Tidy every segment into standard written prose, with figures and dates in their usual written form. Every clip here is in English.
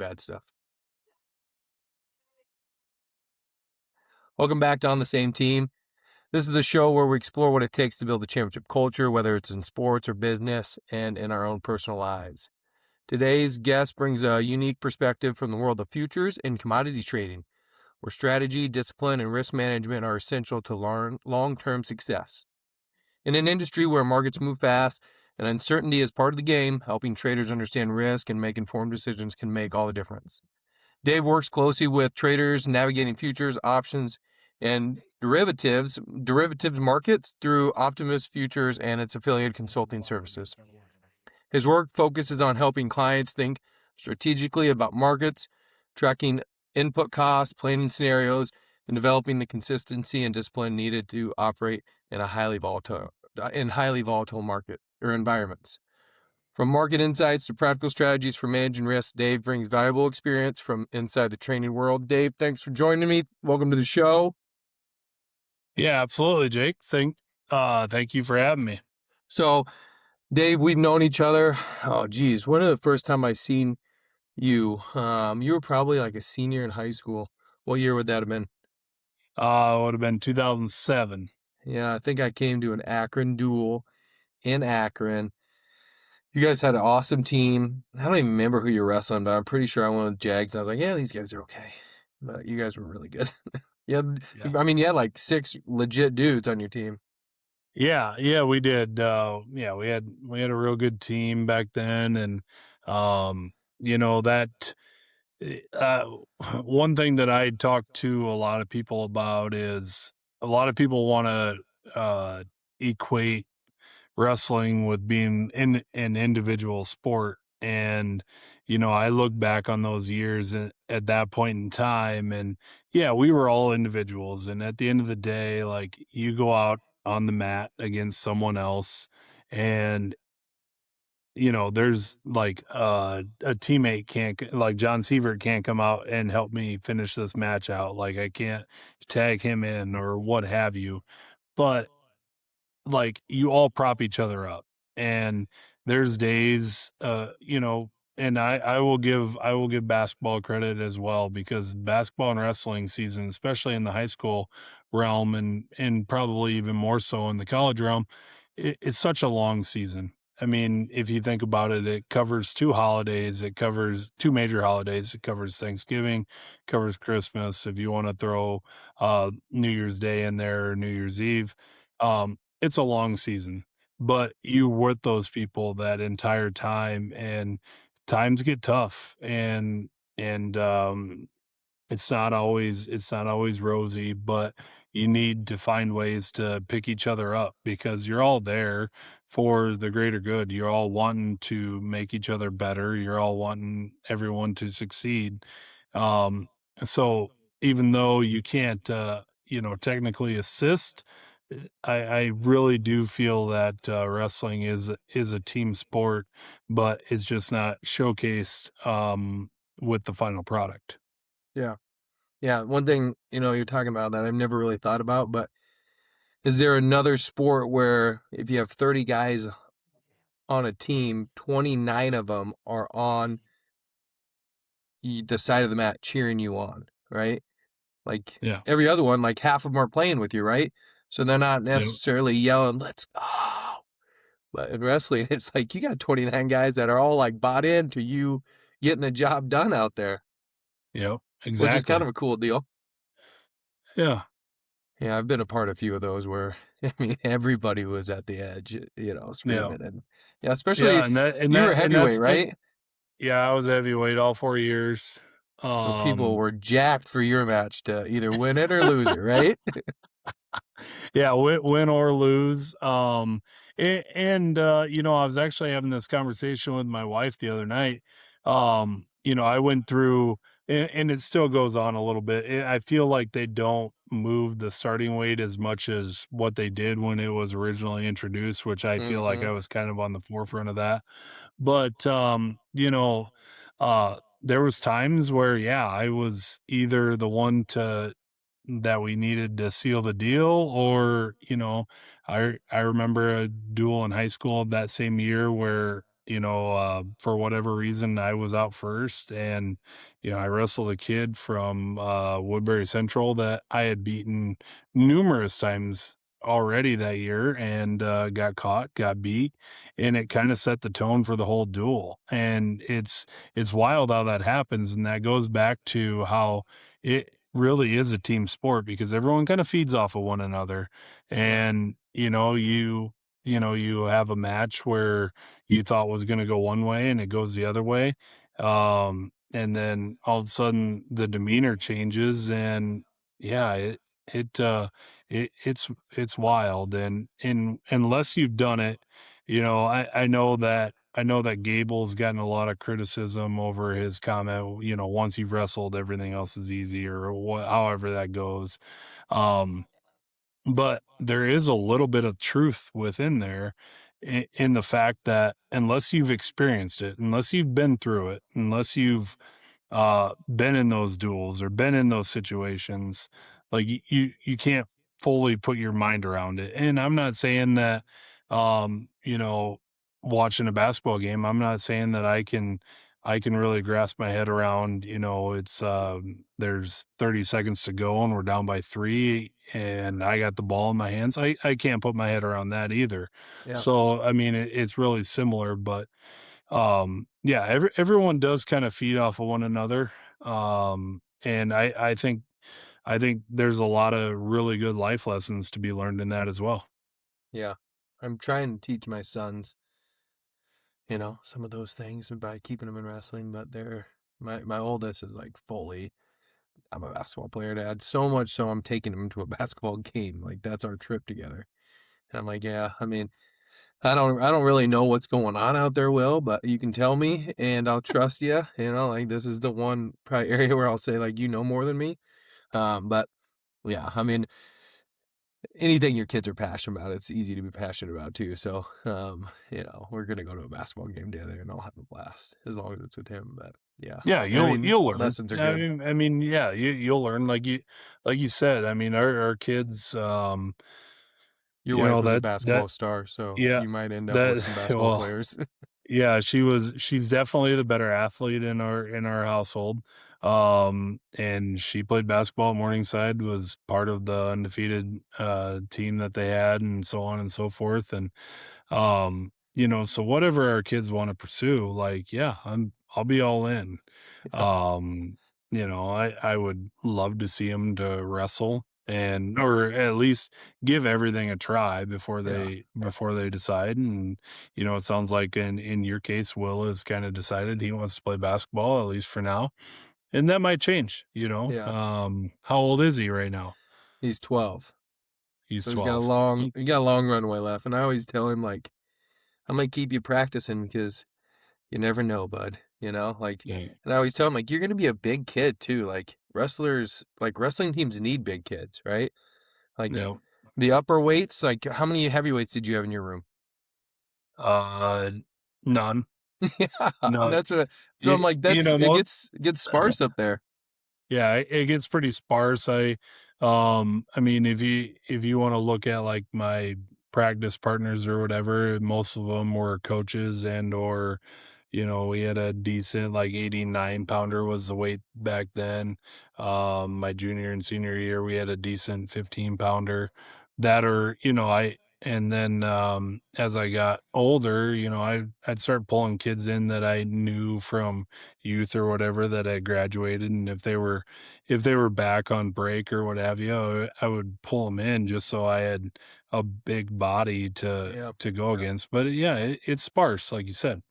bad stuff. Welcome back to On the Same Team. This is the show where we explore what it takes to build a championship culture, whether it's in sports or business and in our own personal lives. Today's guest brings a unique perspective from the world of futures and commodity trading, where strategy, discipline, and risk management are essential to long-term success. In an industry where markets move fast and uncertainty is part of the game, helping traders understand risk and make informed decisions can make all the difference. Dave works closely with traders navigating futures, options, and derivatives markets through Optimus Futures and its affiliated consulting services. His work focuses on helping clients think strategically about markets, tracking input costs, planning scenarios, and developing the consistency and discipline needed to operate in highly volatile market or environments. From market insights to practical strategies for managing risk, Dave brings valuable experience from inside the training world. Dave, thanks for joining me. Welcome to the show. Yeah, absolutely, Jake. Thank you for having me. So, Dave, we've known each other. Oh, geez, when the first time I seen you? You were probably like a senior in high school. What year would that have been? It would have been 2007. Yeah, I think I came to an Akron duel in Akron. You guys had an awesome team. I don't even remember who you're wrestling, but I'm pretty sure I went with Jags. And I was like, yeah, these guys are okay. But you guys were really good. Yeah. I mean, you had like 6 legit dudes on your team. Yeah, we did. We had a real good team back then, and that one thing that I talked to a lot of people about is a lot of people want to equate wrestling with being in an individual sport. And, I look back on those years at that point in time, and yeah, we were all individuals. And at the end of the day, like, you go out on the mat against someone else, and there's like a teammate like John Sievert can't come out and help me finish this match out. Like, I can't tag him in or what have you. But like, you all prop each other up, and there's days, and I will give basketball credit as well, because basketball and wrestling season, especially in the high school realm, and probably even more so in the college realm, it's such a long season. I mean, if you think about it, it covers 2 holidays. It covers 2 major holidays. It covers Thanksgiving, covers Christmas. If you want to throw New Year's Day in there or New Year's Eve, it's a long season, but you with those people that entire time, and times get tough, and it's not always rosy, but you need to find ways to pick each other up, because you're all there for the greater good. You're all wanting to make each other better. You're all wanting everyone to succeed. Um, so even though you can't, technically assist, I really do feel that wrestling is a team sport, but it's just not showcased with the final product. Yeah. Yeah, one thing, you're talking about that I've never really thought about, but is there another sport where if you have 30 guys on a team, 29 of them are on the side of the mat cheering you on, right? Like Yeah. every other one, like half of them are playing with you, right? So they're not Yep. necessarily yelling, let's go. But in wrestling, it's like you got 29 guys that are all like bought into you getting the job done out there, Yep. which is kind Exactly. of a cool deal. Yeah. Yeah, I've been a part of a few of those where, I mean, everybody was at the edge, Yeah. screaming. And yeah, especially Yeah. And you were that's heavyweight, been, right? yeah, I was heavyweight all 4 years. So people Um, were jacked for your match to either win it or lose it, right? yeah, win or lose. I was actually having this conversation with my wife the other night. I went through, and it still goes on a little bit. I feel like they don't move the starting weight as much as what they did when it was originally introduced, which I feel like Mm-hmm. I was kind of on the forefront of that. But there was times where, yeah, I was either the one that we needed to seal the deal, or I remember a duel in high school that same year where for whatever reason, I was out first, and I wrestled a kid from Woodbury Central that I had beaten numerous times already that year, and got caught, got beat, and it kind of set the tone for the whole duel. And it's wild how that happens, and that goes back to how it really is a team sport, because everyone kind of feeds off of one another. Yeah. And you have a match where you thought was going to go one way and it goes the other way. And then all of a sudden the demeanor changes, and yeah, it, uh, it's wild. And unless you've done it, I know that Gable's gotten a lot of criticism over his comment, once you've wrestled, everything else is easy, or however that goes. Um, but there is a little bit of truth within there, in the fact that unless you've experienced it, unless you've been through it, unless you've been in those duels or been in those situations, like you can't fully put your mind around it. And I'm not saying that, um, you know, watching a basketball game, I'm not saying that I can really grasp my head around, it's there's 30 seconds to go and we're down by 3 and I got the ball in my hands. I can't put my head around that either. Yeah. So I mean, it's really similar, but yeah, everyone does kind of feed off of one another. And I think there's a lot of really good life lessons to be learned in that as well. Yeah. I'm trying to teach my sons, some of those things by keeping them in wrestling, but my oldest is like fully, I'm a basketball player, Dad. So much so I'm taking him to a basketball game. Like that's our trip together. And I'm like, yeah, I mean, I don't really know what's going on out there, Will, but you can tell me and I'll trust you. Like this is the one probably area where I'll say like you know more than me. But yeah, I mean, anything your kids are passionate about, it's easy to be passionate about too. So, we're gonna go to a basketball game together, and I'll have a blast as long as it's with him. But yeah, Yeah, I you'll mean, you'll learn. lessons are I good. mean, I mean, yeah, you'll learn, like you said. I mean, our kids, Your wife was a that basketball star, so yeah, you might end up with that some basketball well, players. yeah, she's definitely the better athlete in our household. And she played basketball at Morningside, was part of the undefeated team that they had, and so on and so forth. And so whatever our kids want to pursue, like, yeah, I'll be all in. Yeah, I would love to see them to wrestle, and or at least give everything a try before yeah, they decide. And it sounds like in your case, Will has kind of decided he wants to play basketball, at least for now, and that might change. yeah. How old is he right now? He's 12, He's so he's got a 12. long, he got a long runway left. And I always tell him like, I'm gonna keep you practicing because you never know, bud. Yeah. And I always tell him like, you're gonna be a big kid too. Like wrestling teams need big kids, right? Like Yeah. the upper weights, like how many heavyweights did you have in your room? Uh, None. Yeah, No. that's what. So I'm You, like, you that's know, it most, gets sparse up there. yeah, it gets pretty sparse. I mean, if you want to look at like my practice partners or whatever, most of them were coaches, and or we had a decent like 89 pounder was the weight back then. My junior and senior year, we had a decent 15 pounder that, or and then as I got older, I'd start pulling kids in that I knew from youth or whatever that had graduated, and if they were back on break or what have you, I would pull them in just so I had a big body to Yeah, to go against. But yeah, it's sparse, like you said.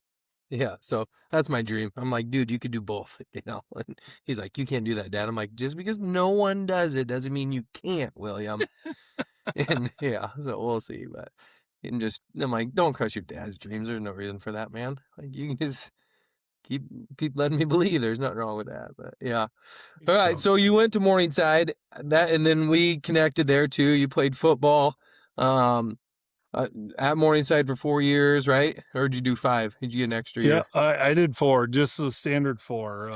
yeah. So that's my dream. I'm like, dude, you could do both. And he's like, you can't do that, Dad. I'm like, just because no one does it doesn't mean you can't, William. And yeah, so we'll see. But I'm like, don't crush your dad's dreams. There's no reason for that, man. Like you can just keep keep letting me believe. There's nothing wrong with that. But yeah. All right. Yeah. So you went to Morningside, and then we connected there too. You played football, um, uh, at Morningside for 4 years, right? Or did you do 5? Did you get an extra Yeah, year? I did 4, just the standard 4. Is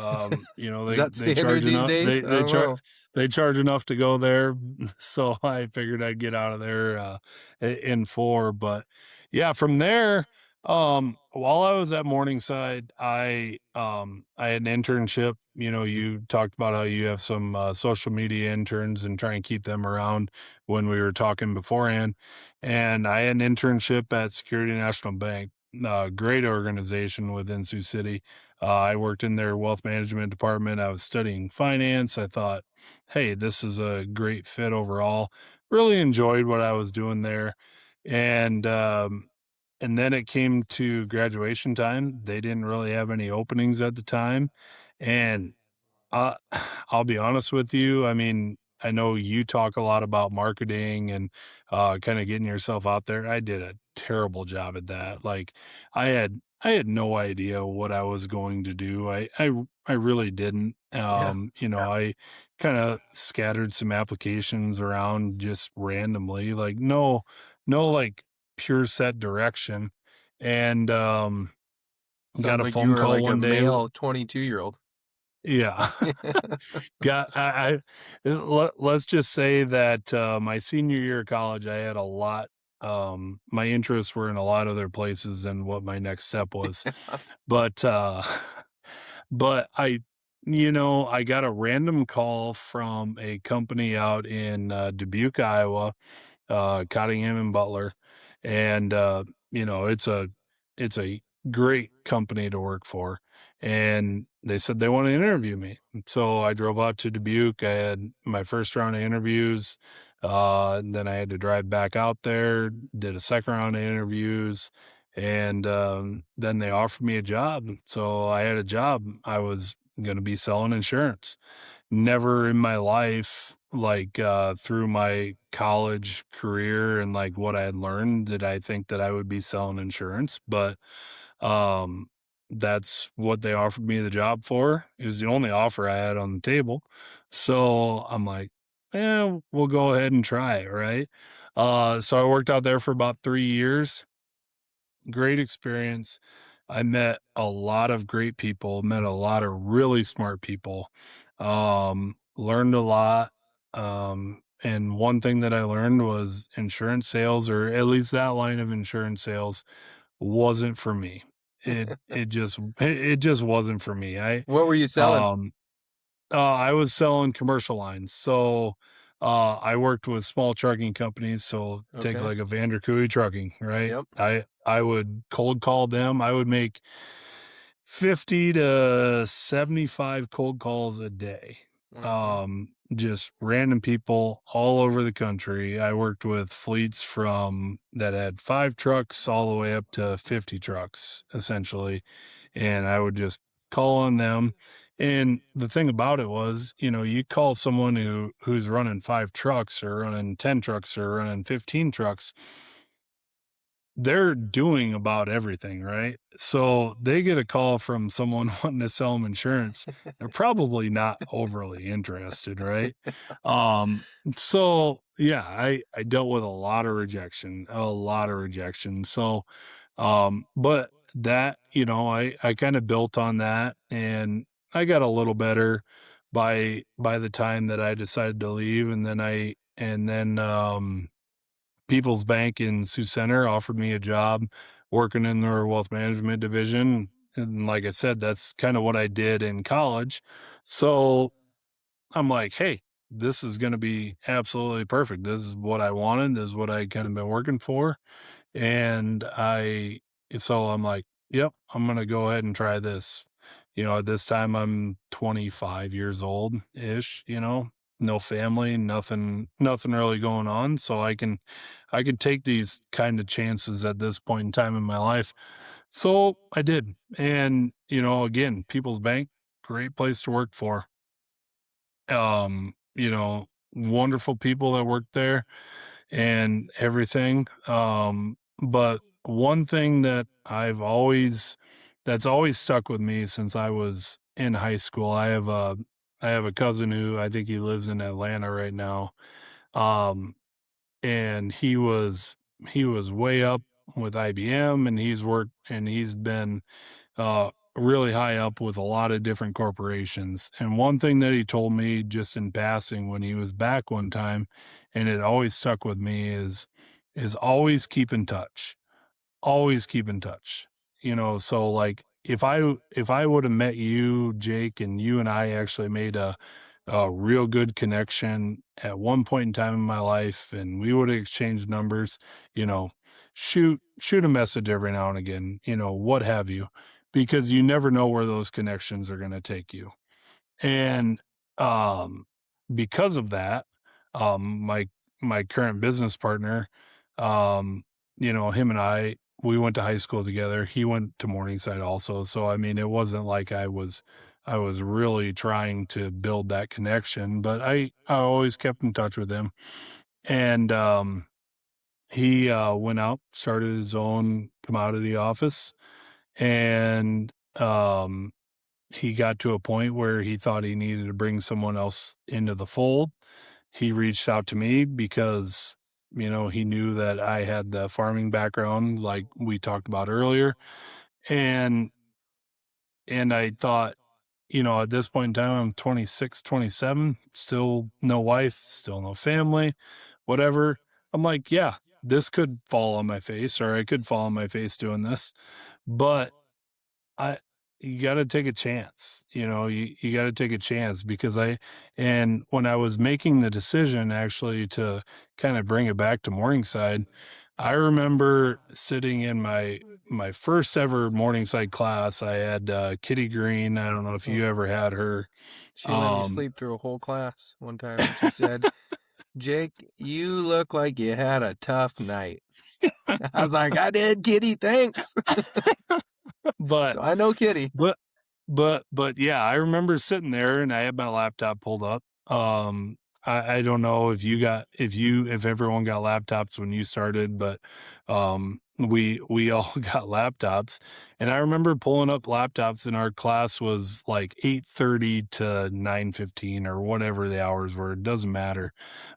They that they standard charge these enough. days? I don't know. They charge enough to go there, so I figured I'd get out of there in 4. But yeah, from there, While I was at Morningside, I had an internship. You know, you talked about how you have some social media interns and try and keep them around when we were talking beforehand. And I had an internship at Security National Bank, great organization within Sioux City. I worked in their wealth management department. I was studying finance. I thought, hey, this is a great fit overall. Really enjoyed what I was doing there. And and then it came to graduation time. They didn't really have any openings at the time. And uh, I'll be honest with you. I mean, I know you talk a lot about marketing and kind of getting yourself out there. I did a terrible job at that. Like I had no idea what I was going to do. I really didn't. Yeah. You know, I kind of scattered some applications around just randomly, like no like pure set direction. And got Sounds a like you phone were call like a one day. male 22-year-old. Yeah. Got let's just say that, my senior year of college, I had a lot my interests were in a lot other places than what my next step was. But, but I got a random call from a company out in, Dubuque, Iowa, Cottingham and Butler. And, it's a great company to work for. And they said they want to interview me. So I drove out to Dubuque. I had my first round of interviews. And then I had to drive back out there, did a second round of interviews. And then they offered me a job. So I had a job. I was going to be selling insurance. Never in my life, like, through my college career and, like, what I had learned, did I think that I would be selling insurance, but, um, that's what they offered me the job for. It was the only offer I had on the table. So, I'm like, "Yeah, we'll go ahead and try it," right? So I worked out there for about 3 years. Great experience. I met a lot of great people, met a lot of really smart people, learned a lot. And one thing that I learned was insurance sales, or at least that line of insurance sales, wasn't for me. It just wasn't for me. What were you selling? Um I was selling commercial lines. So, I worked with small trucking companies. So take Okay. like a Vandercooey Trucking, right? Yep. I would cold call them. I would make 50 to 75 cold calls a day. Mhm. Just random people all over the country. I worked with fleets from that had 5 trucks all the way up to 50 trucks essentially. And I would just call on them. And the thing about it was, you call someone who's running 5 trucks or running 10 trucks or running 15 trucks, they're doing about everything, right? So they get a call from someone wanting to sell them insurance. They're probably not overly interested, right? So yeah, I dealt with a lot of rejection. So, but that, I kind of built on that, and I got a little better by the time that I decided to leave. And then, People's Bank in Sioux Center offered me a job working in their wealth management division. And like I said, that's kind of what I did in college. So I'm like, hey, this is going to be absolutely perfect. This is what I wanted. This is what I kind of been working for. And so I'm like, yep, I'm going to go ahead and try this. At this time I'm 25 years old ish, no family, nothing really going on. So I could take these kind of chances at this point in time in my life. So I did. And, again, People's Bank, great place to work for. Wonderful people that work there and everything. But one thing that's always stuck with me since I was in high school, I have a cousin who I think he lives in Atlanta right now. Um, and he was way up with IBM, and he's been really high up with a lot of different corporations. And one thing that he told me just in passing when he was back one time, and it always stuck with me, is always keep in touch. always keep in touch. So like if I would have met you, Jake, and you and I actually made a real good connection at one point in time in my life, and we would have exchanged numbers, you know, shoot a message every now and again, what have you, because you never know where those connections are going to take you. And um, because of that, my current business partner, um, him and we went to high school together. He went to Morningside also. So I mean, it wasn't like I was really trying to build that connection, but I always kept in touch with him. And he went out, started his own commodity office, and he got to a point where he thought he needed to bring someone else into the fold. He reached out to me because, he knew that I had the farming background like we talked about earlier. And I thought, at this point in time, I'm 26, 27, still no wife, still no family, whatever. I'm like, yeah, this could fall on my face, or I could fall on my face doing this. But I you gotta take a chance, you gotta take a chance because and when I was making the decision actually to kind of bring it back to Morningside, I remember sitting in my first ever Morningside class. I had Kitty Green. I don't know if Oh, you ever had her. she let me Um, sleep through a whole class one time, and she said, "Jake, you look like you had a tough night." I was like, "I did, Kitty. Thanks." but So I know Kitty. But but yeah, I remember sitting there and I had my laptop pulled up. I don't know if everyone got laptops when you started, but we all got laptops. And I remember pulling up laptops, and our class was like 8:30 to 9:15 or whatever the hours were. It doesn't matter.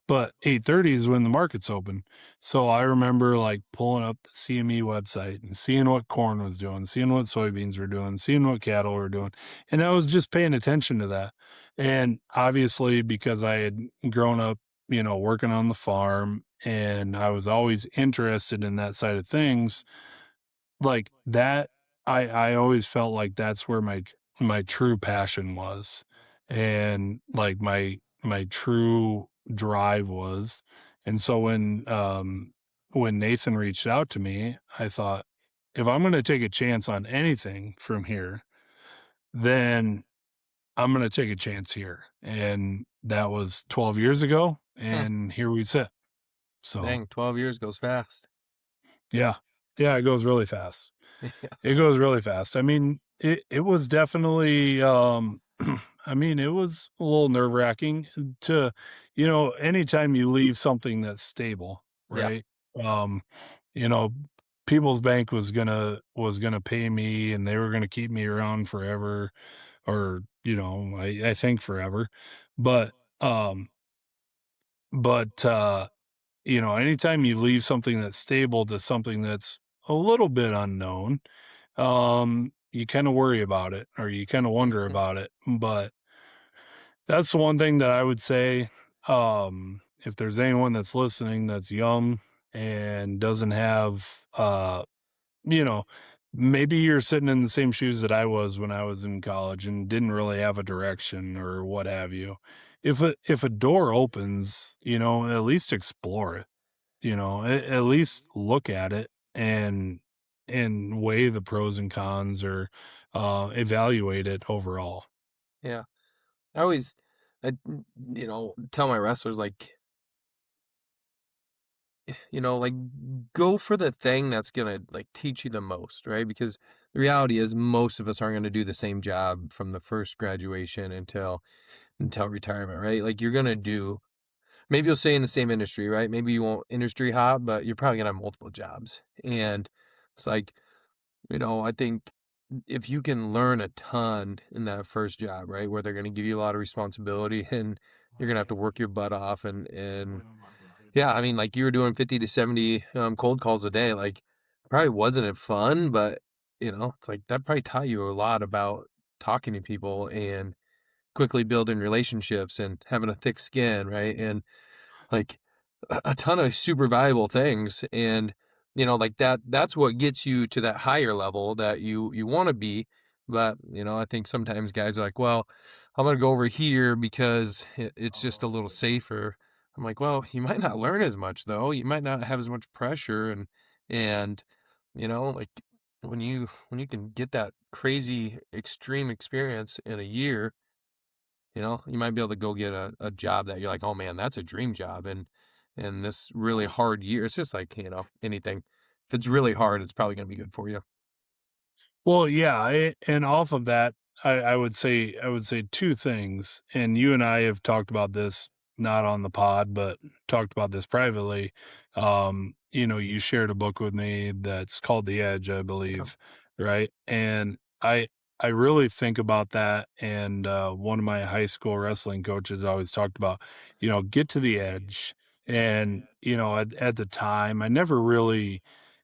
But 8:30 is when the market's open. So I remember like pulling up the CME website and seeing what corn was doing, seeing what soybeans were doing, seeing what cattle were doing. And I was just paying attention to that. And obviously, because I had grown up, working on the farm, and I was always interested in that side of things, like that, I always felt like that's where my true passion was, and like my true drive was. And so when Nathan reached out to me, I thought, if I'm going to take a chance on anything from here, then I'm going to take a chance here. And that was 12 years ago, Huh. and here we sit. So Dang, 12 years goes fast. yeah, yeah, it goes really fast. Yeah. It goes really fast. I mean, it was definitely, I mean, it was a little nerve-wracking to, anytime you leave something that's stable, Yeah. right? Um, you know, People's Bank was gonna pay me, and they were gonna keep me around forever, or, I think forever. But, um, but anytime you leave something that's stable to something that's a little bit unknown, you kind of worry about it, or you kind of wonder about it. But that's the one thing that I would say. If there's anyone that's listening that's young and doesn't have, you know, maybe you're sitting in the same shoes that I was when I was in college and didn't really have a direction or what have you. If a door opens, at least explore it, at least look at it and weigh the pros and cons, or evaluate it overall. Yeah. I always, tell my wrestlers, like, like, go for the thing that's gonna, like, teach you the most, right? Because the reality is most of us aren't gonna do the same job from the first graduation until retirement, right? Like, you're gonna do maybe you'll stay in the same industry, right? Maybe you won't industry hop, but you're probably gonna have multiple jobs. And it's like, I think if you can learn a ton in that first job, right, where they're gonna give you a lot of responsibility and you're gonna have to work your butt off and yeah, I mean, like you were doing 50 to 70 cold calls a day, like probably wasn't it fun, but it's like that probably taught you a lot about talking to people and quickly building relationships and having a thick skin, right? And like a ton of super valuable things. And like that's what gets you to that higher level that you want to be. But, I think sometimes guys are like, well, I'm going to go over here because it's just a little safer. I'm like, well, you might not learn as much though. You might not have as much pressure and, like when you can get that crazy extreme experience in a year, you might be able to go get a job that you're like, oh man, that's a dream job. And this really hard year, it's just like, anything. If it's really hard, it's probably going to be good for you. Well, yeah, and off of that, I would say two things, and you and I have talked about this not on the pod, but talked about this privately. You shared a book with me that's called The Edge, I Yeah. believe, right? And I really think about that, and one of my high school wrestling coaches always talked about, get to the edge, and at the time, I never really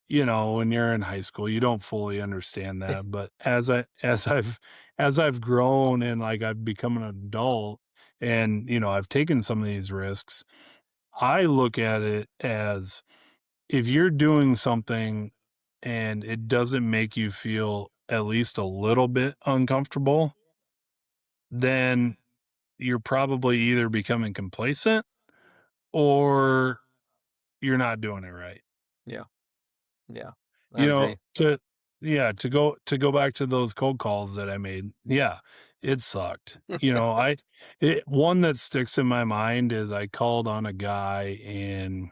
when you're in high school, you don't fully understand that. But as I've grown and like I've become an adult and I've taken some of these risks, I look at it as if you're doing something and it doesn't make you feel at least a little bit uncomfortable, then you're probably either becoming complacent or you're not doing it right. Yeah. Yeah. I You know, agree. to yeah, to go back to those cold calls that I made. Yeah, it sucked. One that sticks in my mind is I called on a guy in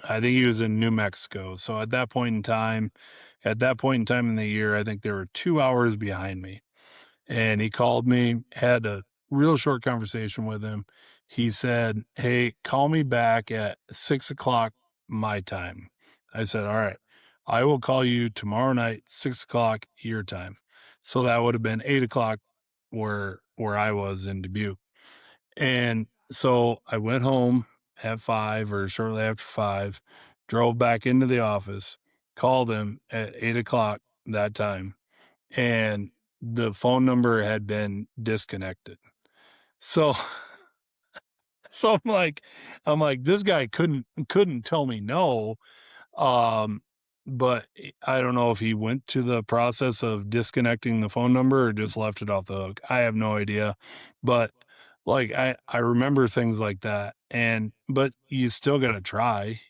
I think he was in New Mexico. So at that point in time in the year, I think they were 2 hours behind me. And he called me, had a real short conversation with him. He said, "Hey, call me back at 6 o'clock my time." I said, "All right, I will call you tomorrow night, 6 o'clock your time." So that would have been 8 o'clock where I was in Dubuque. And so I went home at 5 or shortly after 5, drove back into the office, called him at 8 o'clock that time, and the phone number had been disconnected. So so I'm like, this guy couldn't tell me no. But I don't know if he went to the process of disconnecting the phone number or just left it off the hook. I have no idea. But like I remember things like that. But you still gotta try,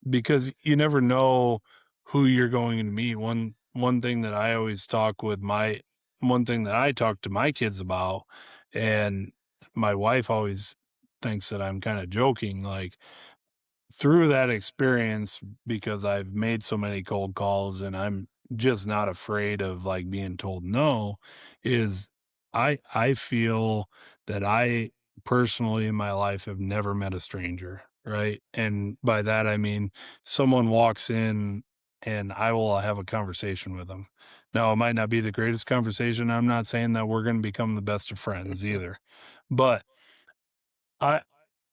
because you never know who you're going to meet. One thing that I always talk with my one thing that I talk to my kids about, and my wife always thinks that I'm kind of joking, like through that experience, because I've made so many cold calls and I'm just not afraid of like being told no, is I feel that I personally in my life have never met a stranger, right? And by that I mean someone walks in and I will have a conversation with them. Now, it might not be the greatest conversation. I'm not saying that we're going to become the best of friends either. But I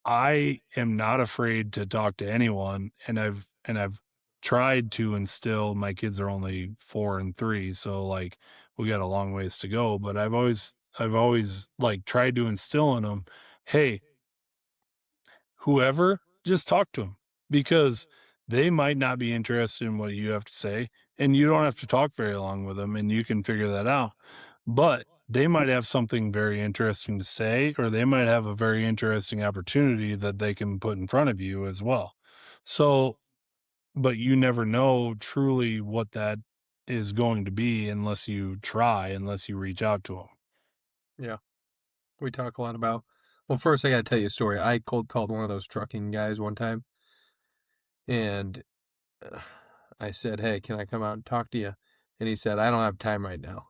I am not afraid to talk to anyone, and I've tried to instill my kids are only 4 and 3, so, like, we got a long ways to go, but I've always, like, tried to instill in them, "Hey, whoever, just talk to them because they might not be interested in what you have to say, and you don't have to talk very long with them, and you can figure that out. But they might have something very interesting to say, or they might have a very interesting opportunity that they can put in front of you as well. So, but you never know truly what that is going to be unless you try, unless you reach out to them." Yeah. We talk a lot about, well, first I got to tell you a story. I cold called one of those trucking guys one time and uh, I said, hey, can I come out and talk to you? And he said, I don't have time right now.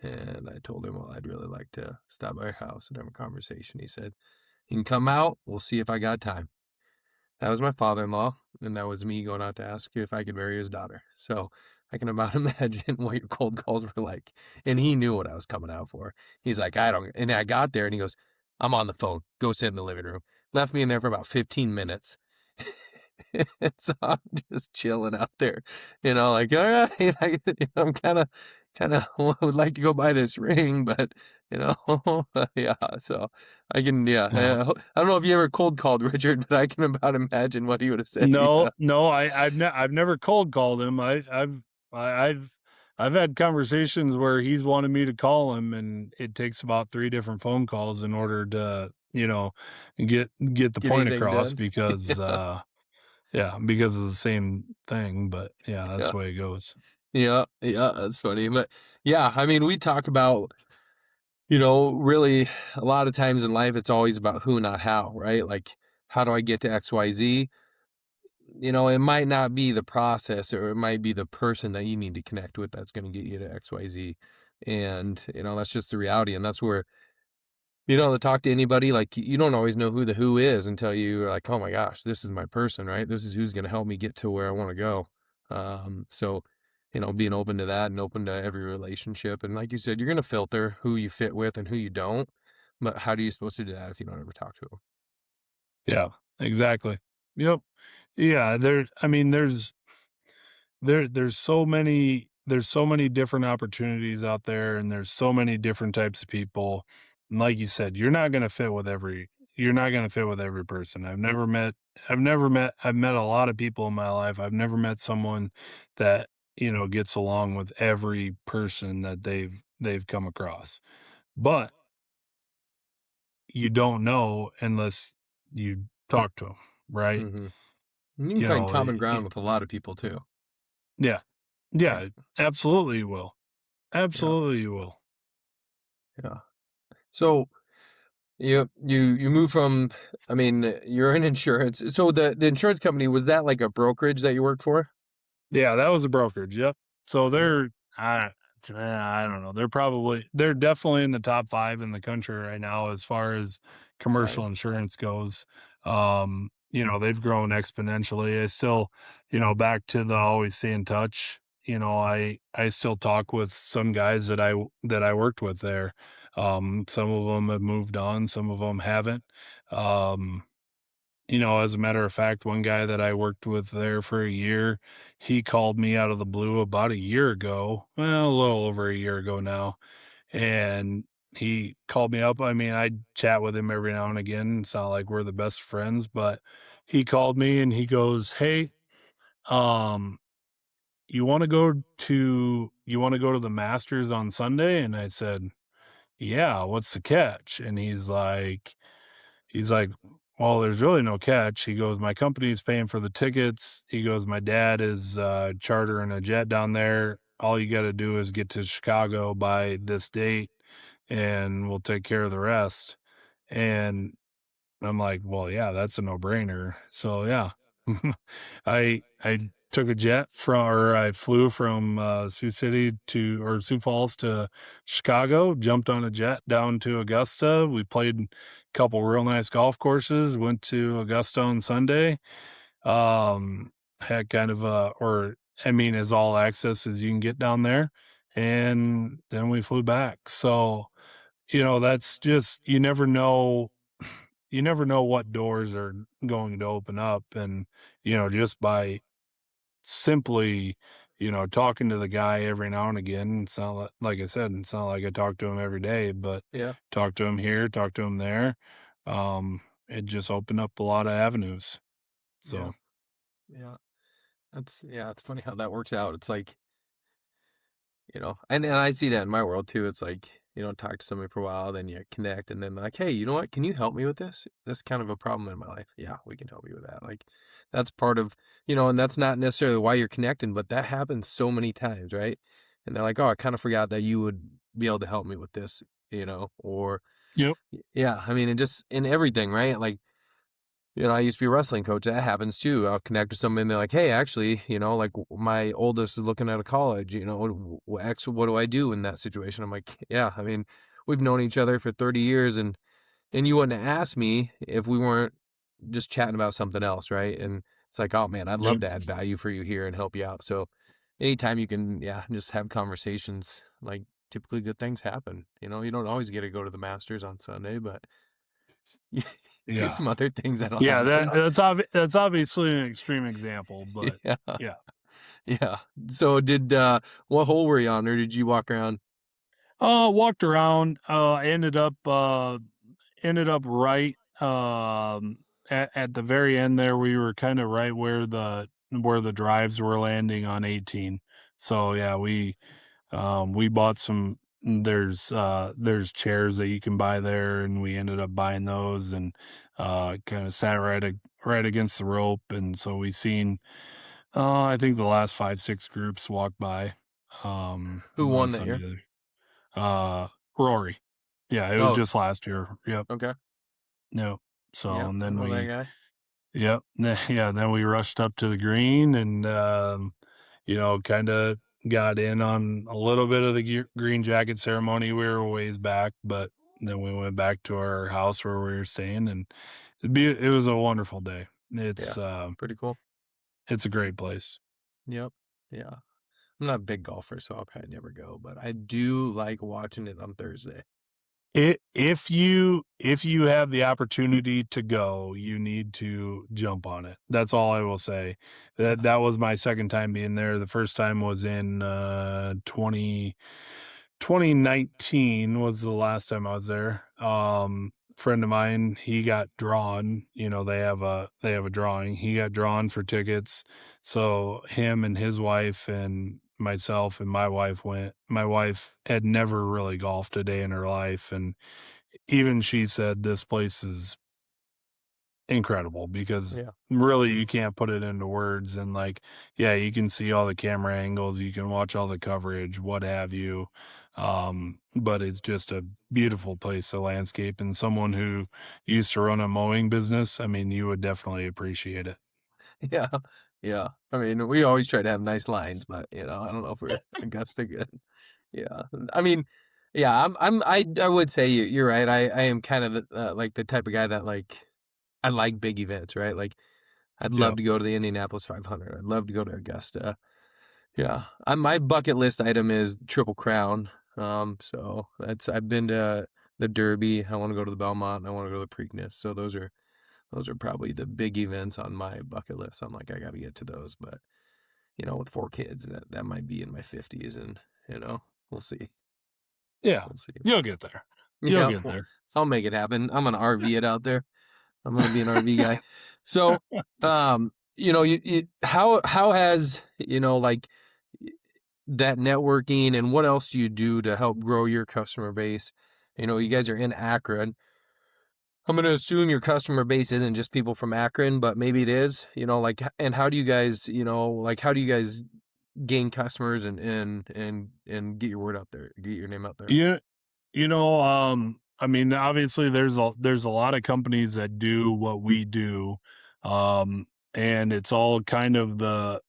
And I told him, well, I'd really like to stop by your house and have a conversation. He said, you can come out. We'll see if I got time. That was my father-in-law, and that was me going out to ask if I could marry his daughter. So I can about imagine what your cold calls were like. And he knew what I was coming out for. He's like, I don't. And I got there, and he goes, I'm on the phone. Go sit in the living room. Left me in there for about 15 minutes. So I'm just chilling out there, like, all right, I'm kind of kind of would like to go buy this ring, but you know, yeah. So I can, yeah. Yeah. I don't know if you ever cold called Richard, but I can about imagine what he would have said to No, you. no, I've never cold called him. I've had conversations where he's wanted me to call him, and it takes about 3 different phone calls in order to, get the Get point anything across done. because, yeah, because of the same thing, but yeah, that's Yeah, the way it goes. yeah, yeah. That's funny, but yeah, I mean, we talk about, really a lot of times in life, it's always about who, not how, right? Like, how do I get to X, Y, Z? It might not be the process or it might be the person that you need to connect with that's going to get you to XYZ. And, that's just the reality. And that's where, to talk to anybody, like you don't always know who the who is until you're like, oh my gosh, this is my person, right? This is who's going to help me get to where I want to go. So, being open to that and open to every relationship. And like you said, you're going to filter who you fit with and who you don't. But how are you supposed to do that if you don't ever talk to them? Yeah, exactly. Yep. Yeah, I mean, there's so many different opportunities out there, and there's so many different types of people. And like you said, you're not gonna fit with every person. I've met a lot of people in my life. I've never met someone that, gets along with every person that they've come across. But you don't know unless you talk to them, right? Hmm. And you can You find know, common ground with a lot of people too. yeah. Yeah. Yeah, absolutely you will. Yeah. Absolutely you will. Yeah. So you move from, I mean, you're in insurance. So the insurance company, was that like a brokerage that you worked for? Yeah, that was a brokerage, yep. So Yeah. I don't know, they're definitely in the top 5 in the country right now as far as commercial Size. insurance goes. They've grown exponentially. I still, back to the always stay in touch, I still talk with some guys that I worked with there. Some of them have moved on, some of them haven't. Um as a matter of fact, one guy that I worked with there for a year, he called me out of the blue about a year ago, well, a little over a year ago now, and he called me up. I mean, I chat with him every now and again. It's not like we're the best friends, but he called me and he goes, "Hey, um, you want to go to the Masters on Sunday?" And I said, "Yeah, what's the catch?" And he's like, "Well, there's really no catch." He goes, "My company's paying for the tickets." He goes, "My dad is chartering a jet down there. All you got to do is get to Chicago by this date, and we'll take care of the rest." And I'm like, "Well, yeah, that's a no-brainer." So yeah, I took a jet from, or I flew from Sioux Falls to Chicago. Jumped on a jet down to Augusta. We played a couple real nice golf courses. Went to Augusta on Sunday. Um, had kind of as all access as you can get down there, and then we flew back. So that's just, you never know what doors are going to open up. And just by simply talking to the guy every now and again, it's not like I said, it's not like I talk to him every day, but Yeah. talk to him here, talk to him there. It just opened up a lot of avenues. Yeah. So Yeah. Yeah, it's funny how that works out. It's like, and I see that in my world too. It's like, talk to somebody for a while, then you connect, and then like, hey, you know what? Can you help me with this? This is kind of a problem in my life. Yeah, we can help you with that. Like, that's part of, and that's not necessarily why you're connecting, but that happens so many times, right? And they're like, oh, I kind of forgot that you would be able to help me with this, or yep. yeah, I mean, and just in everything, right? Like, I used to be a wrestling coach. That happens too. I'll connect with somebody and they're like, hey, actually, like my oldest is looking at a college, what do I do in that situation? I'm like, yeah, I mean, we've known each other for 30 years and you wouldn't have asked me if we weren't just chatting about something else. Right. And it's like, oh man, I'd love Yep. to add value for you here and help you out. So anytime you can, yeah, just have conversations, like typically good things happen. You don't always get to go to the Masters on Sunday, but you get Yeah. some other things that'll Yeah. happen. That's obviously an extreme example, but Yeah. yeah. Yeah. So what hole were you on, or did you walk around? Walked around, ended up right, at the very end there, we were kinda right where the drives were landing on 18. So, yeah, we bought some there's chairs that you can buy there, and we ended up buying those and, kinda sat right against the rope, and so we seen, I think the last 5, 6 groups walk by, Who on won that year? Sunday. Uh, Rory. Yeah, it was Oh, just last year. Yep. okay. Yep. So, Yeah, and I then know that guy. yep. Yeah, then we rushed up to the green and, kinda got in on a little bit of the green jacket ceremony. We were a ways back, but then we went back to our house where we were staying and it was a wonderful day. Yeah, pretty cool. It's a great place. Yep. Yeah. I'm not a big golfer, so I'll probably never go, but I do like watching it on Thursday. If you have the opportunity to go, you need to jump on it. That's all I will say. Yeah. That was my second time being there. The first time was in 2019 was the last time I was there. Friend of mine, he got drawn, they have a drawing. He got drawn for tickets. So him and his wife and myself and my wife went. My wife had never really golfed a day in her life, and even she said this place is incredible because Yeah. really you can't put it into words. And like, yeah, you can see all the camera angles, you can watch all the coverage, what have you. But it's just a beautiful place, the landscape, and someone who used to run a mowing business, I mean, you would definitely appreciate it. Yeah. Yeah. I mean, we always try to have nice lines, but, I don't know if we're Augusta good. Yeah. I mean, yeah, I would say you're right. I am kind of like the type of guy that I like big events, right? Like I'd love Yep. to go to the Indianapolis 500. I'd love to go to Augusta. Yeah. My bucket list item is Triple Crown. So I've been to the Derby. I want to go to the Belmont and I want to go to the Preakness. So those are probably the big events on my bucket list. I'm like, I got to get to those, but with 4 kids, that might be in my 50s, and we'll see. Yeah. We'll see. You'll get there. You'll Yeah, get well, there. I'll make it happen. I'm gonna RV it out there. I'm gonna be an RV guy. So, how has like y- that networking, and what else do you do to help grow your customer base? You guys are in Akron. I'm going to assume your customer base isn't just people from Akron, but maybe it is, and how do you guys, how do you guys gain customers and get your word out there, get your name out there? Yeah. I mean, obviously there's a lot of companies that do what we do. Um, and it's all kind of the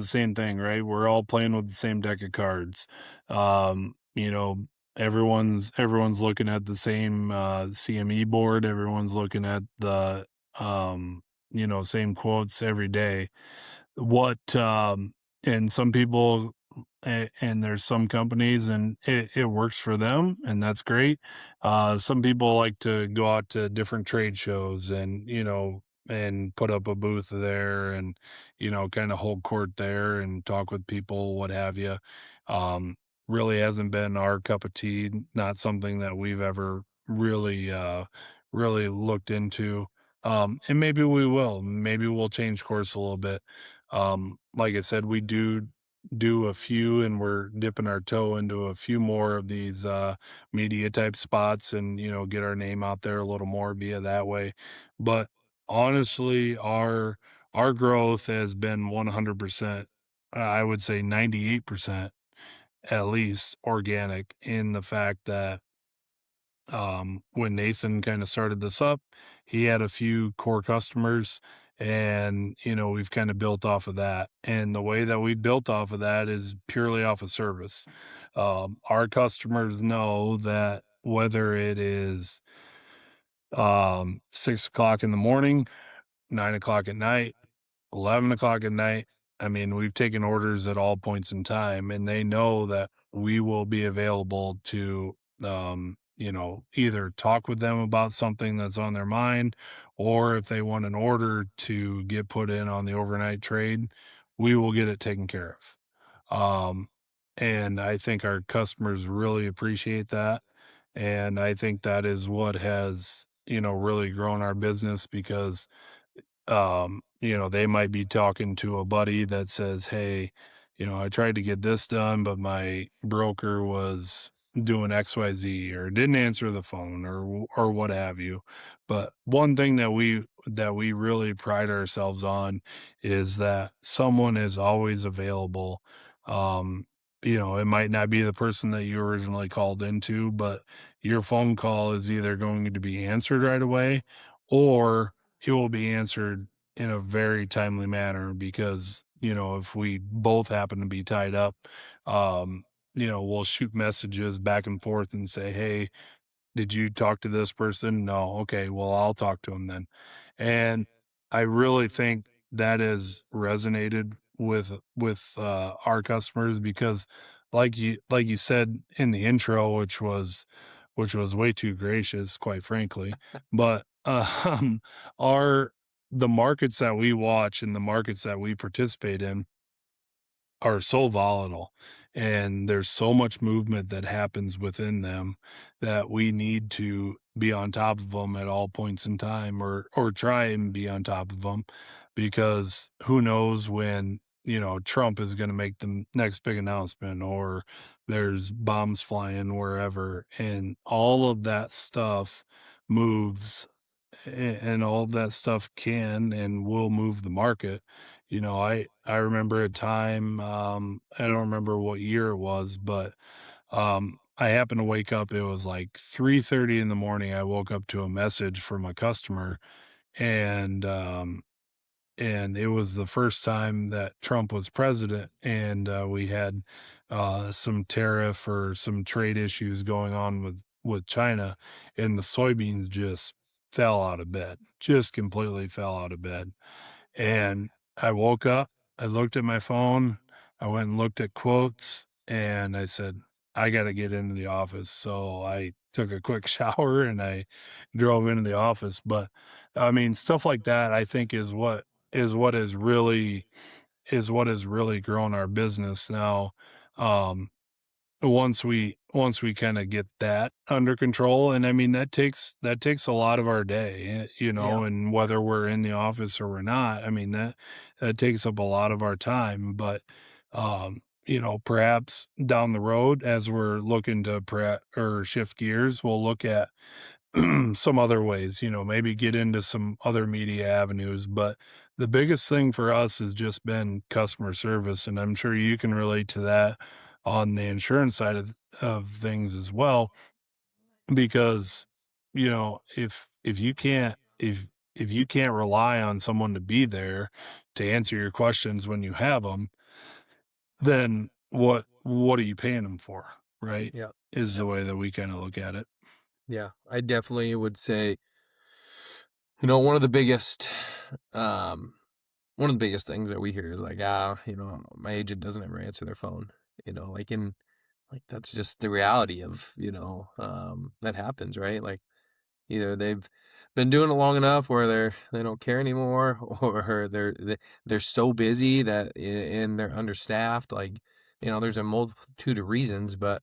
same thing, right? We're all playing with the same deck of cards. Um, you know, everyone's looking at the same CME board, everyone's looking at the same quotes every day. What and some people and there's some companies and it works for them and that's great. Some people like to go out to different trade shows and and put up a booth there and kind of hold court there and talk with people, what have you. um Really hasn't been our cup of tea, not something that we've ever really looked into. And maybe we'll change course a little bit. Like I said, we do a few and we're dipping our toe into a few more of these media type spots and get our name out there a little more via that way. But honestly, our growth has been 100%, I would say 98% at least organic, in the fact that when Nathan kind of started this up, he had a few core customers and we've kind of built off of that. And the way that we built off of that is purely off of service. Our customers know that whether it is 6 o'clock in the morning, 9 o'clock at night, 11 o'clock at night. I mean, we've taken orders at all points in time, and they know that we will be available to, either talk with them about something that's on their mind, or if they want an order to get put in on the overnight trade, we will get it taken care of. And I think our customers really appreciate that. And I think that is what has, really grown our business because they might be talking to a buddy that says, "Hey, I tried to get this done, but my broker was doing XYZ or didn't answer the phone or what have you." But one thing that we really pride ourselves on is that someone is always available. Um, it might not be the person that you originally called into, but your phone call is either going to be answered right away or it will be answered in a very timely manner because, if we both happen to be tied up, um, we'll shoot messages back and forth and say, "Hey, did you talk to this person?" "No." "Okay, well, I'll talk to him then." And I really think that has resonated with our customers because like you said in the intro, which was way too gracious, quite frankly, but, our the markets that we watch and the markets that we participate in are so volatile and there's so much movement that happens within them that we need to be on top of them at all points in time or try and be on top of them because who knows when Trump is going to make the next big announcement or there's bombs flying wherever and all of that stuff moves and all that stuff can and will move the market. I remember a time, I don't remember what year it was, but I happened to wake up. It was like 3:30 in the morning. I woke up to a message from a customer, and and it was the first time that Trump was president, and we had some tariff or some trade issues going on with China, and the soybeans just fell out of bed, just completely fell out of bed. And I woke up, I looked at my phone, I went and looked at quotes, and I said, I got to get into the office. So I took a quick shower and I drove into the office. But I mean, stuff like that, I think is what has really grown our business now. Um, once we kind of get that under control, and I mean that takes a lot of our day, Yeah. and whether we're in the office or we're not, I mean that takes up a lot of our time. But perhaps down the road as we're looking to or shift gears, we'll look at some other ways, maybe get into some other media avenues. But the biggest thing for us has just been customer service. And I'm sure you can relate to that on the insurance side of things as well. Because, if you can't rely on someone to be there to answer your questions when you have them, then what are you paying them for? Right? Yeah. Is the way that we kind of look at it. Yeah. I definitely would say, one of the biggest, um, one of the biggest things that we hear is like, my agent doesn't ever answer their phone, like that's just the reality of, that happens, right? Like either they've been doing it long enough where they don't care anymore, or they're so busy and they're understaffed. Like, there's a multitude of reasons, but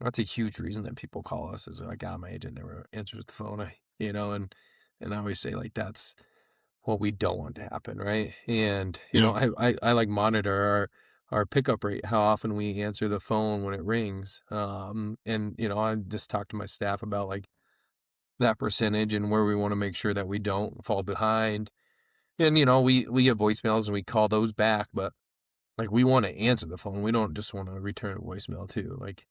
that's a huge reason that people call us is like, my agent never answers the phone. And I always say like that's what we don't want to happen, right? And Yeah. I like monitor our pickup rate, how often we answer the phone when it rings. And I just talk to my staff about like that percentage and where we want to make sure that we don't fall behind. And we get voicemails and we call those back, but like we want to answer the phone. We don't just want to return a voicemail too. Like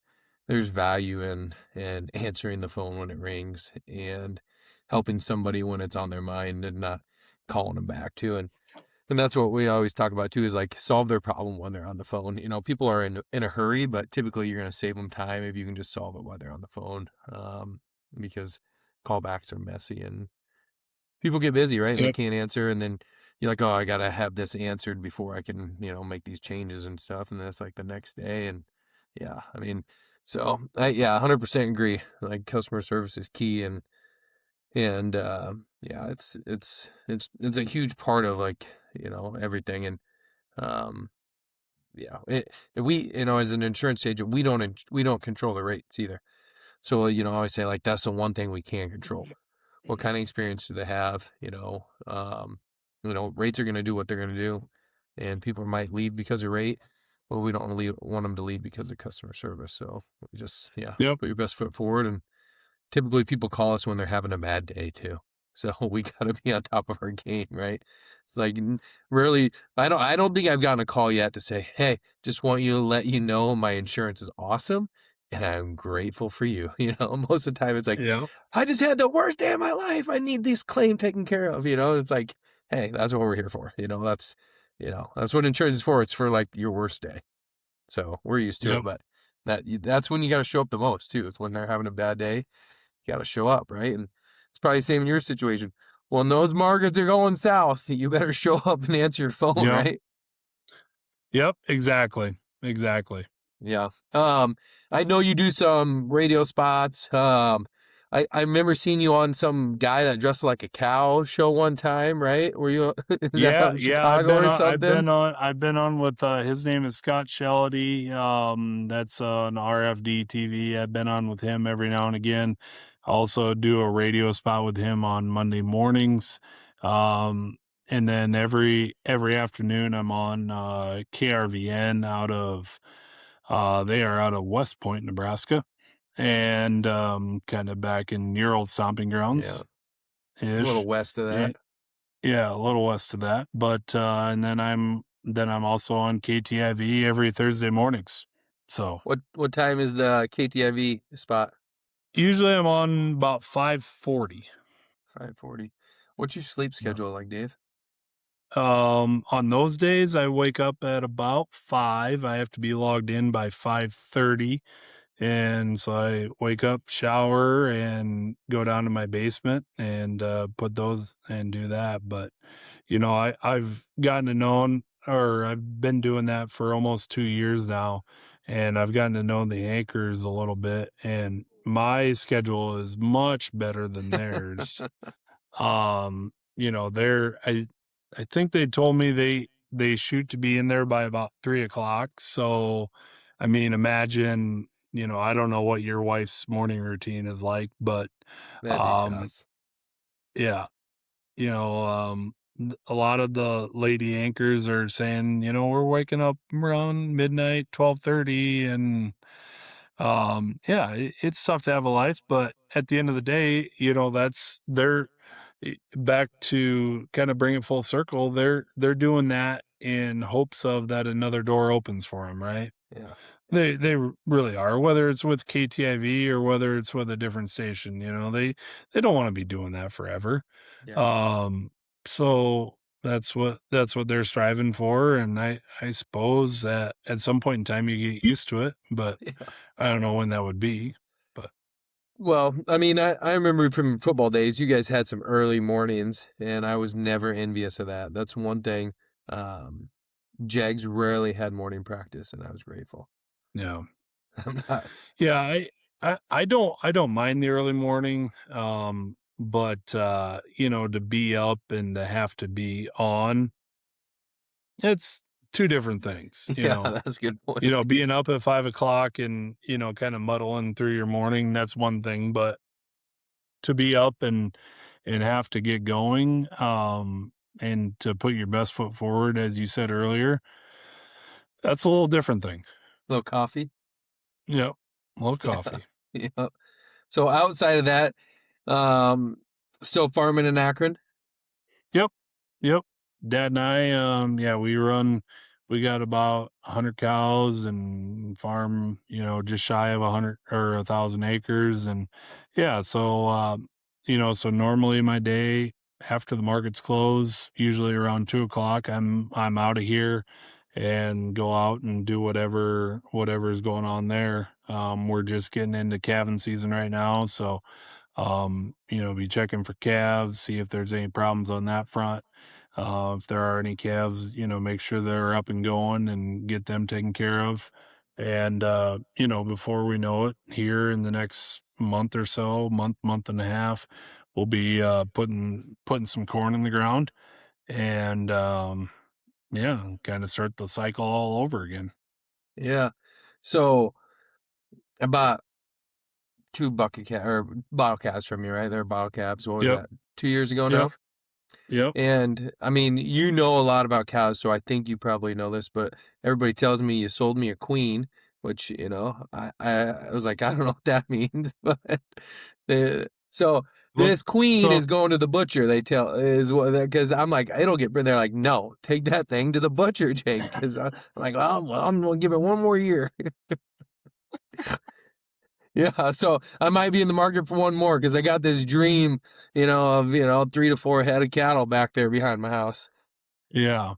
there's value in answering the phone when it rings and helping somebody when it's on their mind and not calling them back too. And that's what we always talk about too is like solve their problem when they're on the phone. People are in a hurry, but typically you're going to save them time if you can just solve it while they're on the phone. Because callbacks are messy and people get busy, right? And they Yep. can't answer. And then you're like, oh, I got to have this answered before I can, make these changes and stuff. And then it's like the next day. And yeah, I mean, so yeah, 100% agree. Like customer service is key. And yeah, it's a huge part of like, everything. And Um, yeah, we, as an insurance agent, we don't control the rates either. So, I always say, like, that's the one thing we can control. What kind of experience do they have? Rates are going to do what they're going to do, and people might leave because of rate. Well, we don't want them to leave because of customer service. So we just, Yep. put your best foot forward. And typically people call us when they're having a bad day too. So we got to be on top of our game, right? It's like rarely, I don't think I've gotten a call yet to say, "Hey, just want you to let you know my insurance is awesome and I'm grateful for you." Most of the time it's like, Yeah. "I just had the worst day of my life. I need this claim taken care of." It's like, "Hey, that's what we're here for." That's what insurance is for. It's for like your worst day. So we're used to it, Yep. but that's when you got to show up the most too. It's when they're having a bad day. You got to show up, right? And it's probably the same in your situation. When those markets are going south, you better show up and answer your phone, Yep. right? Yep. Exactly. Exactly. Yeah. I know you do some radio spots. I remember seeing you on some guy that dressed like a cow show one time, right? Were you is that out Yeah, in yeah, I've Chicago been or on something? I've been on with his name is Scott Shellady. That's on RFD TV. I've been on with him every now and again. I also do a radio spot with him on Monday mornings. Um, and then every afternoon I'm on KRVN out of they are out of West Point, Nebraska, and kind of back in your old stomping Yeah. grounds A little ish. west of that. Yeah, a little west of that, but, and then I'm also on KTIV every Thursday mornings. So, What time is the KTIV spot? usually I'm on about 5:40. 5:40. What's your sleep Yeah. schedule like, Dave? On those days, I wake up at about 5. I have to be logged in by 5:30, and so I wake up, shower, and go down to my basement and, put those and do that, but I've gotten to know, or I've been doing that for almost 2 years now, and I've gotten to know the anchors a little bit, and my schedule is much better than theirs. I think they told me they shoot to be in there by about 3 o'clock. So, I mean, imagine, I don't know what your wife's morning routine is like, but, That'd be um, tough. yeah, a lot of the lady anchors are saying, we're waking up around midnight, 12:30, and yeah, it's tough to have a life, but at the end of the day, that's back to kind of bring it full circle. They're doing that in hopes of that another door opens for them, right? Yeah. They really are, whether it's with KTIV or whether it's with a different station, they don't want to be doing that forever. Yeah. Um, so that's what they're striving for, and I suppose that at some point in time you get used to it, but Yeah. I don't know when that would be. But Well, I mean, I remember from football days, you guys had some early mornings, and I was never envious of that. That's one thing. Um, Jags rarely had morning practice, and I was grateful. yeah, I'm not. yeah, I don't mind the early morning, but to be up and to have to be on, it's two different things. Yeah, that's a good point. Being up at 5 o'clock and kind of muddling through your morning, that's one thing, but to be up and have to get going, and to put your best foot forward, as you said earlier, that's a little different thing. Little coffee. Yep. A little Yeah. coffee. Yeah. So outside of that, um, still farming in Akron. Yep. Yep. Dad and I, yeah, we got about 100 cows and farm, just shy of 100 or 1,000 acres. And yeah, so normally my day after the markets close, usually around 2 o'clock, I'm out of here and go out and do whatever is going on there. We're just getting into calving season right now. So, be checking for calves, see if there's any problems on that front. If there are any calves, make sure they're up and going and get them taken care of. And, before we know it, here in the next month or so, month and a half, we'll be putting some corn in the ground. And Yeah, kind of start the cycle all over again. Yeah. So I bought 2 bucket or bottle caps from you, right? They're bottle caps. What was Yep. that? 2 years ago Yep. now? Yep. And I mean, you know a lot about cows, so I think you probably know this, but everybody tells me you sold me a queen, which, I was like, I don't know what that means, but so Look, this queen so is going to the butcher. They tell is what because I'm like, it'll get. They're like, no, take that thing to the butcher, Jake. Because I'm like, well, I'm gonna give it one more year. Yeah, so I might be in the market for one more because I got this dream, of 3 to 4 head of cattle back there behind my house. yeah.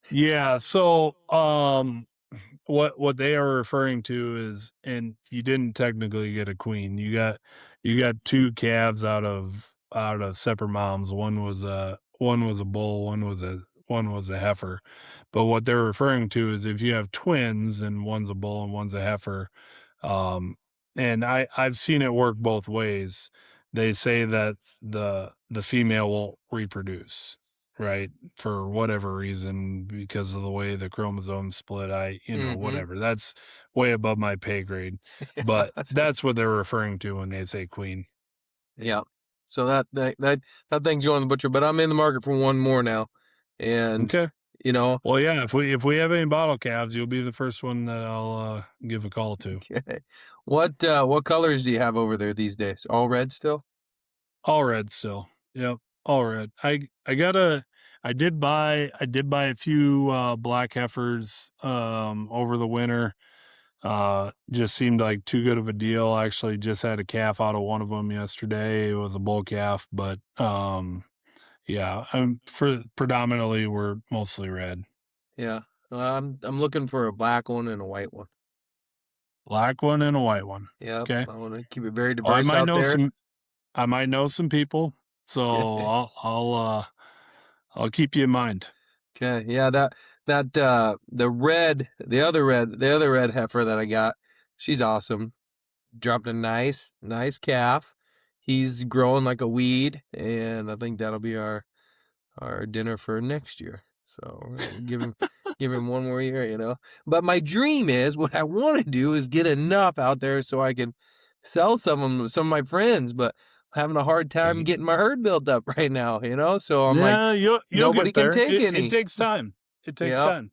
Yeah. So what they are referring to is, and you didn't technically get a queen. You got two calves out of separate moms. One was a bull, one was a heifer. But what they're referring to is if you have twins and one's a bull and one's a heifer, um, and I've seen it work both ways. They say that the female won't reproduce, right? For whatever reason, because of the way the chromosomes split, Mm-hmm. whatever. That's way above my pay grade. Yeah, But that's what they're referring to when they say queen. yeah. So that thing's going to the butcher, but I'm in the market for one more now, and Okay. you know, Well, yeah, if we have any bottle calves, you'll be the first one that I'll give a call to. okay. What colors do you have over there these days? All red still? All red still. Yep. All red. I did buy a few black heifers over the winter. Just seemed like too good of a deal. I actually just had a calf out of one of them yesterday. It was a bull calf, but yeah, for predominantly we're mostly red. Yeah. I'm looking for a black one and a white one. Black one and a white one. Yep. Okay. I want to keep it very Well, diverse out there. I might know some people, so I'll keep you in mind. Okay. Yeah, the other red heifer that I got, she's awesome. Dropped a nice calf. He's growing like a weed, and I think that'll be our dinner for next year. So we're gonna give him one more year. But my dream is what I want to do is get enough out there so I can sell some of them to some of my friends, but I'm having a hard time getting my herd built up right now. So I'm like, Yeah, you'll nobody get can there. take It any. takes time. It takes Yeah, time.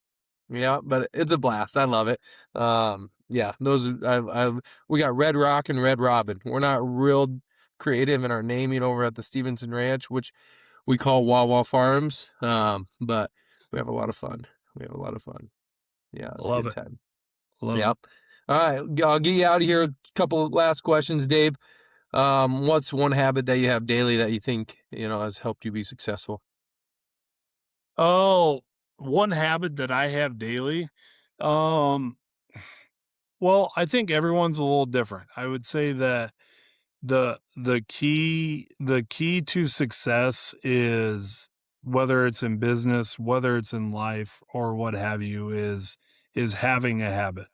yeah, but it's a blast. I love it. Yeah, we got Red Rock and Red Robin. We're not real creative in our naming over at the Stevenson Ranch, which we call Wawa Farms. But we have a lot of fun. We have a lot of fun. Yeah, it's a Love good it. time. Love it. Yep. All right, I'll get you out of here. A couple of last questions, Dave. What's one habit that you have daily that you think has helped you be successful? Oh, one habit that I have daily. Um, well, I think everyone's a little different. I would say that the key to success is, whether it's in business, whether it's in life, or what have you, is having a habit.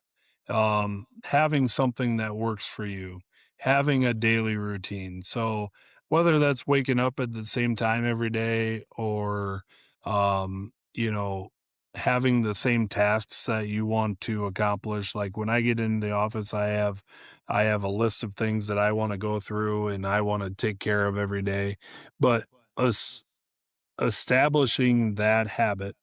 Having something that works for you, having a daily routine. So whether that's waking up at the same time every day, or, um, you know, having the same tasks that you want to accomplish. Like when I get into the office, I have a list of things that I want to go through and I want to take care of every day. But es- establishing that habit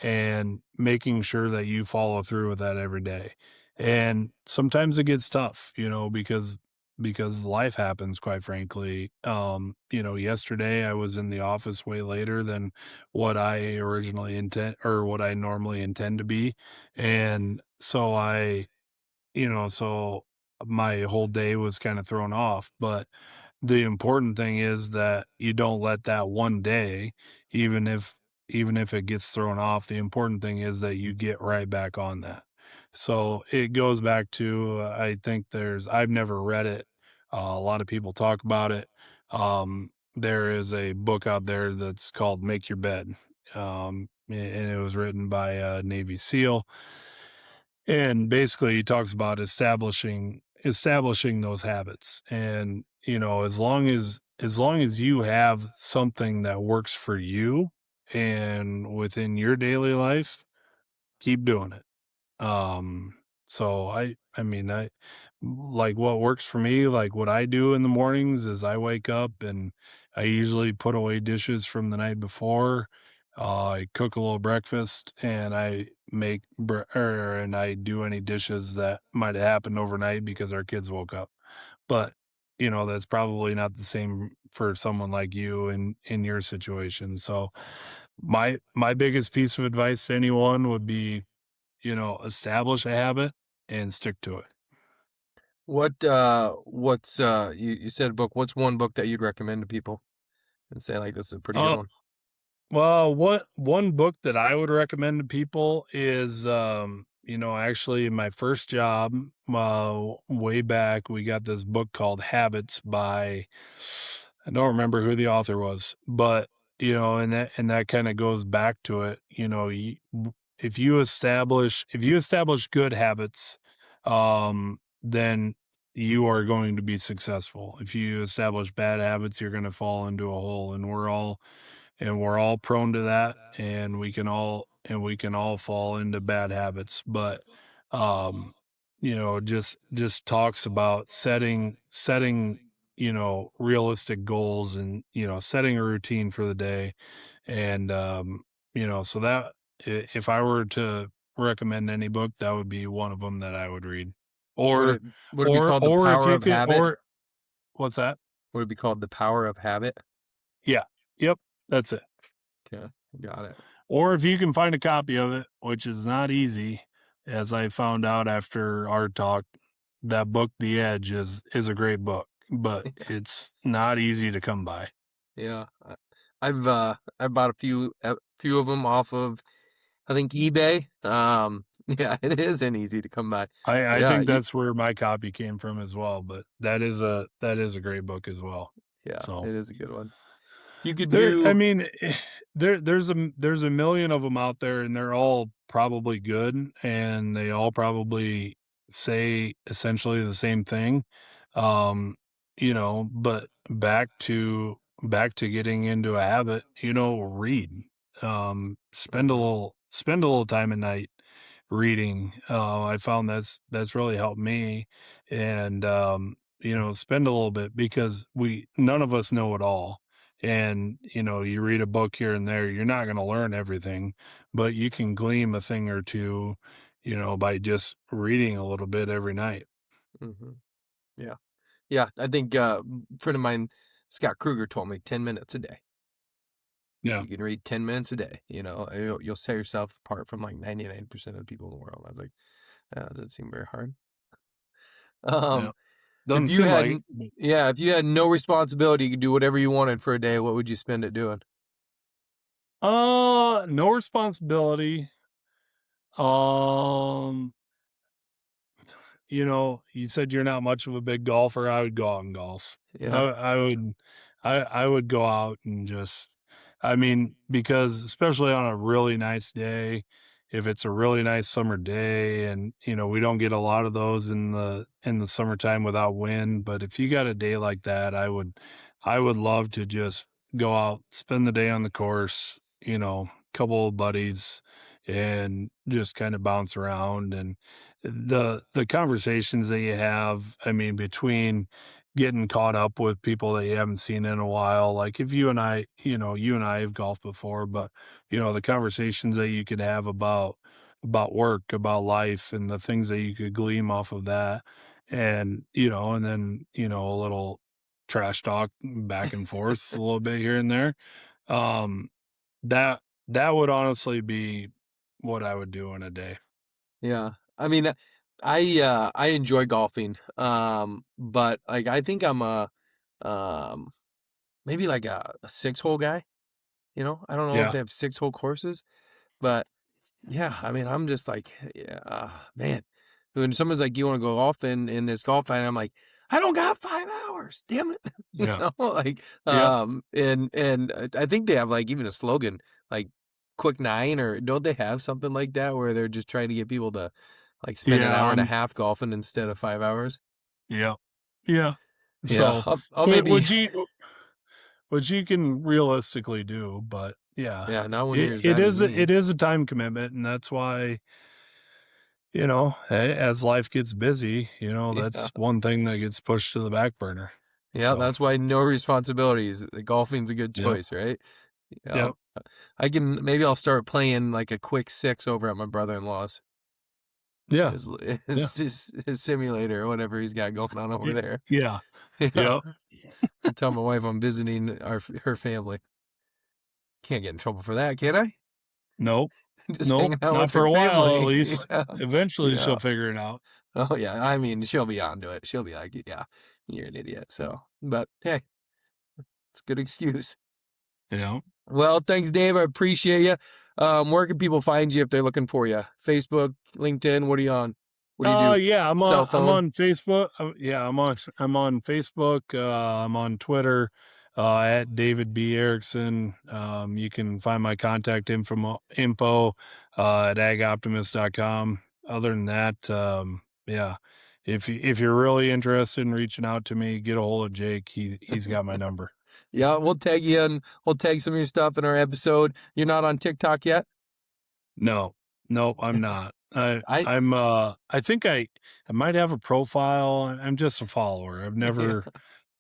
and making sure that you follow through with that every day. And sometimes it gets tough, because life happens, quite frankly. Yesterday I was in the office way later than what I originally intend, or what I normally intend to be. And so my whole day was kind of thrown off. But the important thing is that you don't let that one day, even if it gets thrown off, the important thing is that you get right back on that. So it goes back to, I think I've never read it. A lot of people talk about it. There is a book out there that's called Make Your Bed. And it was written by a Navy SEAL, and basically he talks about establishing those habits. And as long as you have something that works for you, and within your daily life, keep doing it. Um, so I mean, I like what works for me, like what I do in the mornings is I wake up and I usually put away dishes from the night before. I cook a little breakfast and and I do any dishes that might have happened overnight because our kids woke up. But that's probably not the same for someone like you in your situation. So my biggest piece of advice to anyone would be establish a habit and stick to it. What's you said a book. What's one book that you'd recommend to people and say like this is a pretty good Uh, one? well, what one book that I would recommend to people is, actually my first job, way back, we got this book called Habits by, I don't remember who the author was, but and that kind of goes back to it. If you establish good habits, then you are going to be successful. If you establish bad habits, you're going to fall into a hole, and we're all prone to that, and we can all fall into bad habits. But um just talks about setting realistic goals, and setting a routine for the day. And so that, if I were to recommend any book, that would be one of them that I would read. Would or it would it be or called The or if Power you of could, Habit? or what's that? Would it be called The Power of Habit? Yeah, yep, that's it. Okay, got it. Or if you can find a copy of it, which is not easy, as I found out after our talk, that book, The Edge, is a great book, but it's not easy to come by. Yeah, I bought a few of them off of I think eBay. Yeah, it isn't easy to come by. I Yeah, think that's where my copy came from as well, but that is a great book as well. yeah, So it is a good one. If you could I do, mean, there's a million of them out there, and they're all probably good, and they all probably say essentially the same thing. But back to getting into a habit, read. Mhm, Spend a little time at night reading. I found that's really helped me, and spend a little bit, because we none of us know it all. And you read a book here and there, you're not going to learn everything, but you can glean a thing or two, by just reading a little bit every night. mhm, yeah, yeah. I think a friend of mine, Scott Kruger, told me 10 minutes a day. Yeah, You can read 10 minutes a day. And you'll set yourself apart from like 99% of the people in the world. I was like, that doesn't seem very hard. yeah, Um, if doesn't you seem had, like it. yeah, if you had no responsibility, you could do whatever you wanted for a day. What would you spend it doing? No responsibility. um you said you're not much of a big golfer. I would go out and golf. I, Yeah. I would, I would go out and just, I mean, because especially on a really nice day, if it's a really nice summer day, and we don't get a lot of those in the summertime without wind, but if you got a day like that, I would love to just go out, spend the day on the course, couple of buddies, and just kind of bounce around. And the conversations that you have, I mean, between getting caught up with people that you haven't seen in a while, like if you and I have golfed before, but the conversations that you could have about work, about life, and the things that you could glean off of that. And then a little trash talk back and forth a little bit here and there. um that that would honestly be what I would do in a day. Yeah. I mean, I enjoy golfing. But like I think I'm a um maybe like a 6 hole guy. I don't know if Yeah. they have 6 hole courses, but yeah, I mean, I'm just like, yeah, man. When someone's like, "You want to go golf in this golf night?" I'm like, "I don't got 5 hours, damn it!" Yeah. Like, Yeah. and I think they have like even a slogan like "Quick Nine," or don't they have something like that where they're just trying to get people to like spend an Yeah. hour and a half golfing instead of 5 hours? Yeah. Yeah. Yeah, So, I'll wh- maybe. which you which you can realistically do, but Yeah. Yeah, not when you're as It bad as is me. it is a time commitment, and that's why, as life gets busy, Yeah. that's one thing that gets pushed to the back burner. Yeah, So, that's why no responsibilities. Golfing's a good yep, choice, right? Yeah. yep, Maybe I'll start playing like a quick six over at my brother-in-law's. yeah, His yeah, his simulator or whatever he's got going on over y there. yeah, Yeah. yep. I'll tell my wife I'm visiting her family. Can't get in trouble for that, can I? Nope, Just nope, hanging out not with her for a while at family. least. Yeah. Eventually, Yeah. she'll figure it out. Oh yeah. I mean, she'll be onto it. She'll be like, yeah, you're an idiot. So, but hey, it's a good excuse. Yeah. Well, thanks, Dave. I appreciate you. Where can people find you if they're looking for you? Facebook, LinkedIn. What are you on? What do you do? Yeah, Cell I'm phone? on Facebook. Yeah, I'm on Facebook. I'm on Twitter, at David B. Erickson. You can find my contact info at agoptimist.com. Other than that, yeah, if you're really interested in reaching out to me, get a hold of Jake. He's got my number. Yeah, we'll tag you and we'll tag some of your stuff in our episode. You're not on TikTok yet? No, nope, I'm not. I I think I might have a profile. I'm just a follower. I've yeah.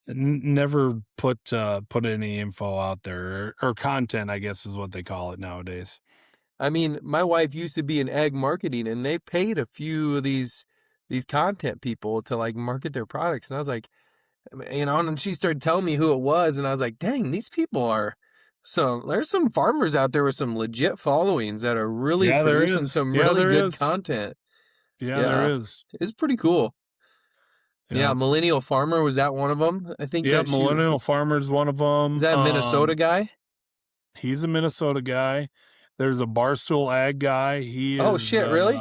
never put any info out there, or content, I guess is what they call it nowadays. I mean, my wife used to be in ag marketing and they paid a few of these content people to like market their products. And I was like, and she started telling me who it was, and I was like, dang, these people are there's some farmers out there with some legit followings that are really Yeah, there producing is. some Yeah, really there good is. content. Yeah, there Yeah. is. It's pretty cool. Yeah, Yeah. Millennial Farmer, was that one of them? I think Yep, that Millennial Farmer's one of is them. that a Minnesota guy? He's a Minnesota guy. There's a Barstool Ag guy. He Oh is shit, really?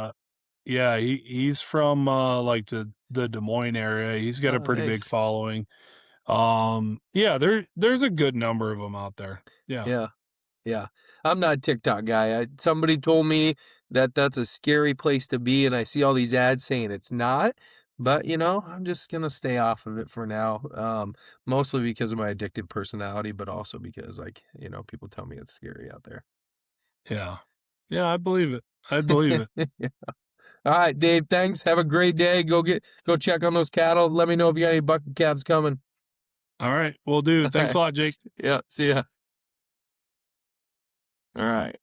yeah, he's from like the Des Moines area. He's got a Oh, pretty big nice. following. Yeah, there's a good number of them out there. Yeah. Yeah. Yeah. I'm not a TikTok guy. Somebody told me that that's a scary place to be, and I see all these ads saying it's not. But I'm just gonna stay off of it for now. Mostly because of my addictive personality, but also because people tell me it's scary out there. Yeah. Yeah, I believe it. I believe it. All right, Dave, thanks. Have a great day. Go check on those cattle. Let me know if you got any bucket calves coming. All right. Will do. All Thanks right. a lot, Jake. Yeah, see ya. All right.